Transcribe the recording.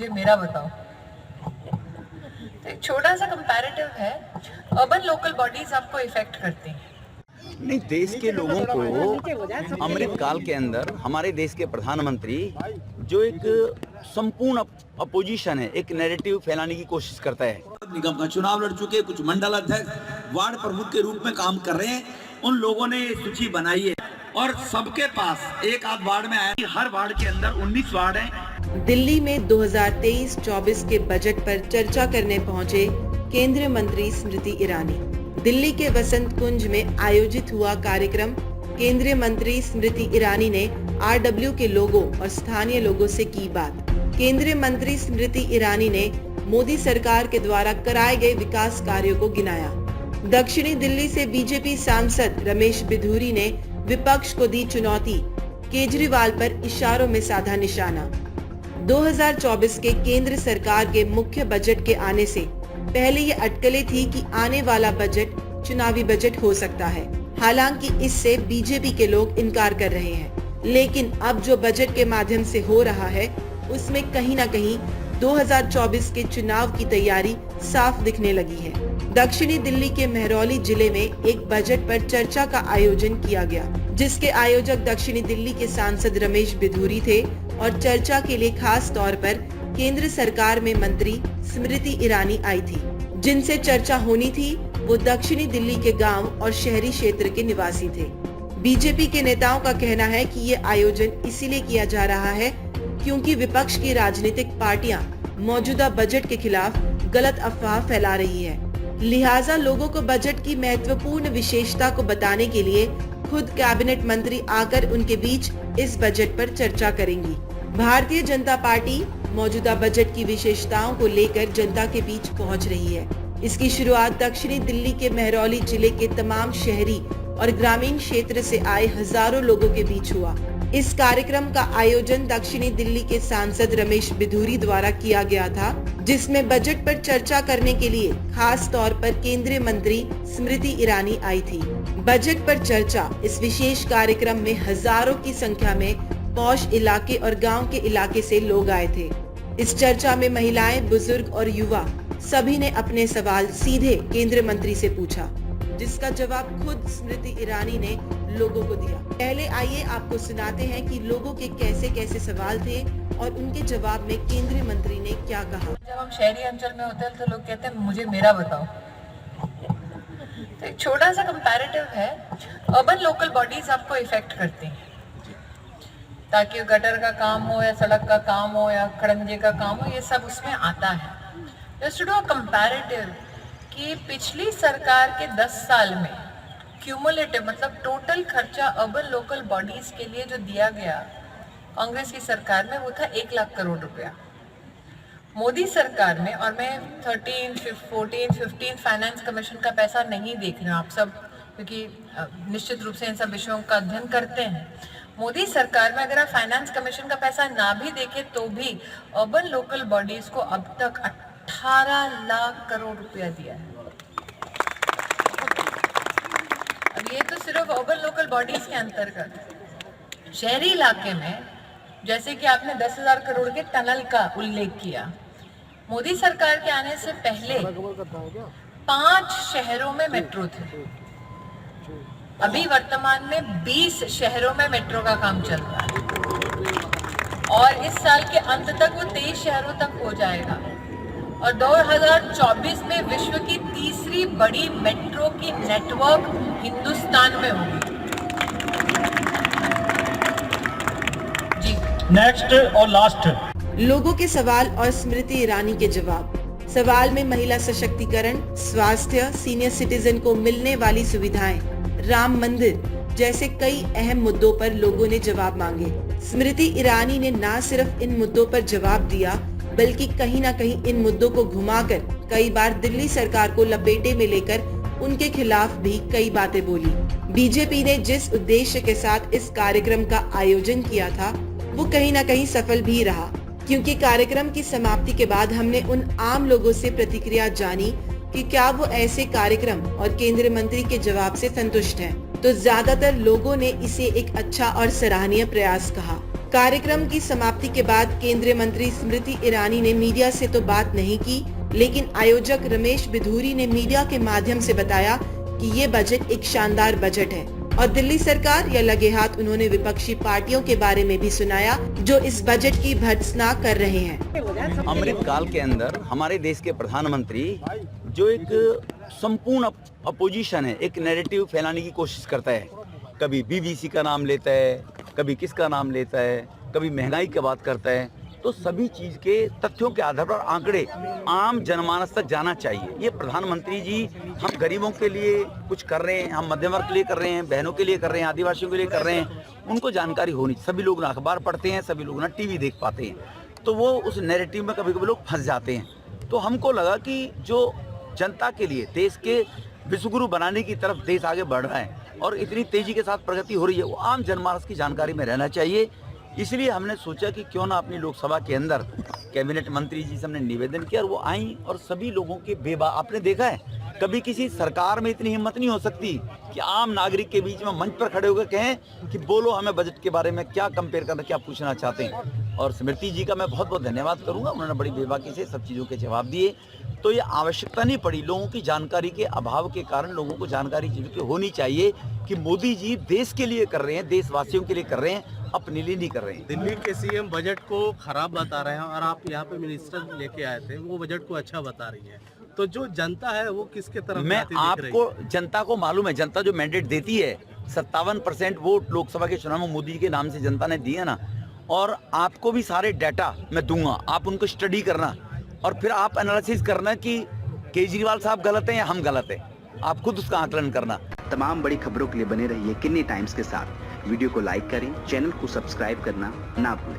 मुझे मेरा बताओ। तो एक छोटा सा कंपैरेटिव है, अर्बन लोकल बॉडीज आपको इफेक्ट करती हैं। नहीं, देश के लोगों को अमृत काल के अंदर हमारे देश के प्रधानमंत्री जो एक संपूर्ण अपोजिशन है, एक नैरेटिव फैलाने की कोशिश करता है। निगम का चुनाव लड़ चुके कुछ मंडल अध्यक्ष वार्ड प्रमुख के रूप में काम कर रहे हैं, उन लोगों ने ये सूची बनाई है और सबके पास एक आध वार्ड में आया। हर वार्ड के अंदर 19 वार्ड हैं। दिल्ली में 2023-24 के बजट पर चर्चा करने पहुंचे केंद्रीय मंत्री स्मृति ईरानी। दिल्ली के वसंत कुंज में आयोजित हुआ कार्यक्रम। केंद्रीय मंत्री स्मृति ईरानी ने आरडब्ल्यू के लोगों और स्थानीय लोगों से की बात। केंद्रीय मंत्री स्मृति ईरानी ने मोदी सरकार के द्वारा कराए गए विकास कार्यों को गिनाया। दक्षिणी दिल्ली से बीजेपी सांसद रमेश बिधूरी ने विपक्ष को दी चुनौती, केजरीवाल पर इशारों में साधा निशाना। 2024 के केंद्र सरकार के मुख्य बजट के आने से पहले ये अटकलें थी कि आने वाला बजट चुनावी बजट हो सकता है। हालांकि इससे बीजेपी के लोग इनकार कर रहे हैं, लेकिन अब जो बजट के माध्यम से हो रहा है उसमें कहीं न कहीं 2024 के चुनाव की तैयारी साफ दिखने लगी है। दक्षिणी दिल्ली के महरौली जिले में एक बजट पर चर्चा का आयोजन किया गया, जिसके आयोजक दक्षिणी दिल्ली के सांसद रमेश बिधूरी थे और चर्चा के लिए खास तौर पर केंद्र सरकार में मंत्री स्मृति ईरानी आई थी। जिनसे चर्चा होनी थी वो दक्षिणी दिल्ली के गांव और शहरी क्षेत्र के निवासी थे। बीजेपी के नेताओं का कहना है कि ये आयोजन इसीलिए किया जा रहा है क्योंकि विपक्ष की राजनीतिक पार्टियां मौजूदा बजट के खिलाफ गलत अफवाह फैला रही है। लिहाजा लोगों को बजट की महत्वपूर्ण विशेषता को बताने के लिए खुद कैबिनेट मंत्री आकर उनके बीच इस बजट पर चर्चा करेंगी। भारतीय जनता पार्टी मौजूदा बजट की विशेषताओं को लेकर जनता के बीच पहुंच रही है। इसकी शुरुआत दक्षिणी दिल्ली के महरौली जिले के तमाम शहरी और ग्रामीण क्षेत्र से आए हजारों लोगों के बीच हुआ। इस कार्यक्रम का आयोजन दक्षिणी दिल्ली के सांसद रमेश बिधूरी द्वारा किया गया था, जिसमें बजट पर चर्चा करने के लिए खास तौर पर केंद्रीय मंत्री स्मृति ईरानी आई थी। बजट पर चर्चा इस विशेष कार्यक्रम में हजारों की संख्या में पॉश इलाके और गांव के इलाके से लोग आए थे। इस चर्चा में महिलाएं, बुजुर्ग और युवा सभी ने अपने सवाल सीधे केंद्रीय मंत्री से पूछा, जिसका जवाब खुद स्मृति ईरानी ने लोगों को दिया। पहले आइए आपको सुनाते हैं कि लोगों के कैसे कैसे सवाल थे और उनके जवाब में केंद्रीय मंत्री ने क्या कहा। जब हम शहरी अंचल में होते हैं तो लोग कहते हैं मुझे मेरा बताओ। तो एक छोटा सा कंपैरेटिव है, अर्बन लोकल बॉडीज आपको इफेक्ट करती हैं, ताकि गटर का काम हो या सड़क का काम हो या खड़ंजे का काम हो, ये सब उसमें आता है। Just to do a comparative कि पिछली सरकार के 10 साल में क्यूमुलेटिव मतलब टोटल खर्चा अर्बन लोकल बॉडीज के लिए जो दिया गया कांग्रेस की सरकार में वो था 1 लाख करोड़ रुपया। मोदी सरकार में, और मैं 13, 14, 15 फाइनेंस कमीशन का पैसा नहीं देख रहे हूँ आप सब, क्योंकि निश्चित रूप से इन सब विषयों का अध्ययन करते हैं। मोदी सरकार में अगर आप फाइनेंस कमीशन का पैसा ना भी देखे तो भी अर्बन लोकल बॉडीज को अब तक 18 लाख करोड़ रुपया दिया है। अब ये तो सिर्फ अर्बन लोकल बॉडीज के अंतर्गत। शहरी इलाके में जैसे कि आपने 10,000 करोड़ के टनल का उल्लेख किया, मोदी सरकार के आने से पहले 5 शहरों में मेट्रो थे। अभी वर्तमान में 20 शहरों में मेट्रो का काम चल रहा है और इस साल के अंत तक वो 23 शहरों तक हो जाएगा और 2024 में विश्व की तीसरी बड़ी मेट्रो की नेटवर्क हिंदुस्तान में होगी। जी नेक्स्ट और लास्ट लोगों के सवाल और स्मृति ईरानी के जवाब। सवाल में महिला सशक्तिकरण, स्वास्थ्य, सीनियर सिटीजन को मिलने वाली सुविधाएं, राम मंदिर जैसे कई अहम मुद्दों पर लोगों ने जवाब मांगे। स्मृति ईरानी ने न सिर्फ इन मुद्दों पर जवाब दिया बल्कि कहीं न कहीं इन मुद्दों को घुमाकर कई बार दिल्ली सरकार को लपेटे में लेकर उनके खिलाफ भी कई बातें बोली। बीजेपी ने जिस उद्देश्य के साथ इस कार्यक्रम का आयोजन किया था वो कहीं न कहीं सफल भी रहा, क्योंकि कार्यक्रम की समाप्ति के बाद हमने उन आम लोगों से प्रतिक्रिया जानी कि क्या वो ऐसे कार्यक्रम और केंद्रीय मंत्री के जवाब से संतुष्ट हैं। तो ज्यादातर लोगों ने इसे एक अच्छा और सराहनीय प्रयास कहा। कार्यक्रम की समाप्ति के बाद केंद्रीय मंत्री स्मृति ईरानी ने मीडिया से तो बात नहीं की, लेकिन आयोजक रमेश बिधूरी ने मीडिया के माध्यम से बताया कि ये बजट एक शानदार बजट है और दिल्ली सरकार या लगे हाथ उन्होंने विपक्षी पार्टियों के बारे में भी सुनाया जो इस बजट की भर्त्सना कर रहे हैं। अमृत काल के अंदर हमारे देश के प्रधानमंत्री जो एक संपूर्ण अपोजिशन है, एक नैरेटिव फैलाने की कोशिश करता है। कभी बीबीसी का नाम लेता है, कभी किसका नाम लेता है, कभी महंगाई की बात करता है। तो सभी चीज के तथ्यों के आधार पर आंकड़े आम जनमानस तक जाना चाहिए। ये प्रधानमंत्री जी हम गरीबों के लिए कुछ कर रहे हैं, हम मध्यम वर्ग के लिए कर रहे हैं, बहनों के लिए कर रहे हैं, आदिवासियों के लिए कर रहे हैं, उनको जानकारी होनी। सभी लोग ना अखबार पढ़ते हैं, सभी लोग ना टीवी देख पाते हैं, तो वो उस नैरेटिव में कभी कभी लोग फंस जाते हैं। तो हमको लगा कि जो जनता के लिए देश के विश्वगुरु बनाने की तरफ देश आगे बढ़ रहा है और इतनी तेजी के साथ प्रगति हो रही है, वो आम जनमानस की जानकारी में रहना चाहिए। इसलिए हमने सोचा कि क्यों ना अपनी लोकसभा के अंदर कैबिनेट मंत्री जी से हमने निवेदन किया और वो आई और सभी लोगों के आपने देखा है कभी किसी सरकार में इतनी हिम्मत नहीं हो सकती कि आम नागरिक के बीच में मंच पर खड़े होकर कहें कि बोलो हमें बजट के बारे में क्या कंपेयर करना, क्या पूछना चाहते हैं। और स्मृति जी का मैं बहुत बहुत धन्यवाद करूंगा, उन्होंने बड़ी बेबाकी से सब चीज़ों के जवाब दिए। तो ये आवश्यकता नहीं पड़ी, लोगों की जानकारी के अभाव के कारण लोगों को जानकारी चीज़ों की होनी चाहिए कि मोदी जी देश के लिए कर रहे हैं, देशवासियों के लिए कर रहे हैं, अपने लिए नहीं कर रहे हैं। दिल्ली के सीएम बजट को खराब बता रहे हैं और आप यहाँ पे मिनिस्टर लेके आए थे, वो बजट को अच्छा बता रही है। तो जो जनता है वो किसके तरफ मैं आपको, जनता को मालूम है, जनता जो मैंडेट देती है 57% वोट लोकसभा के चुनाव में मोदी जी के नाम से जनता ने दिया ना, और आपको भी सारे डाटा मैं दूंगा, आप उनको स्टडी करना और फिर आप एनालिसिस करना कि केजरीवाल साहब गलत हैं या हम गलत हैं, आप खुद उसका आकलन करना। तमाम बड़ी खबरों के लिए बने रहिए किन्नी टाइम्स के साथ। वीडियो को लाइक करें, चैनल को सब्सक्राइब करना ना भूलें।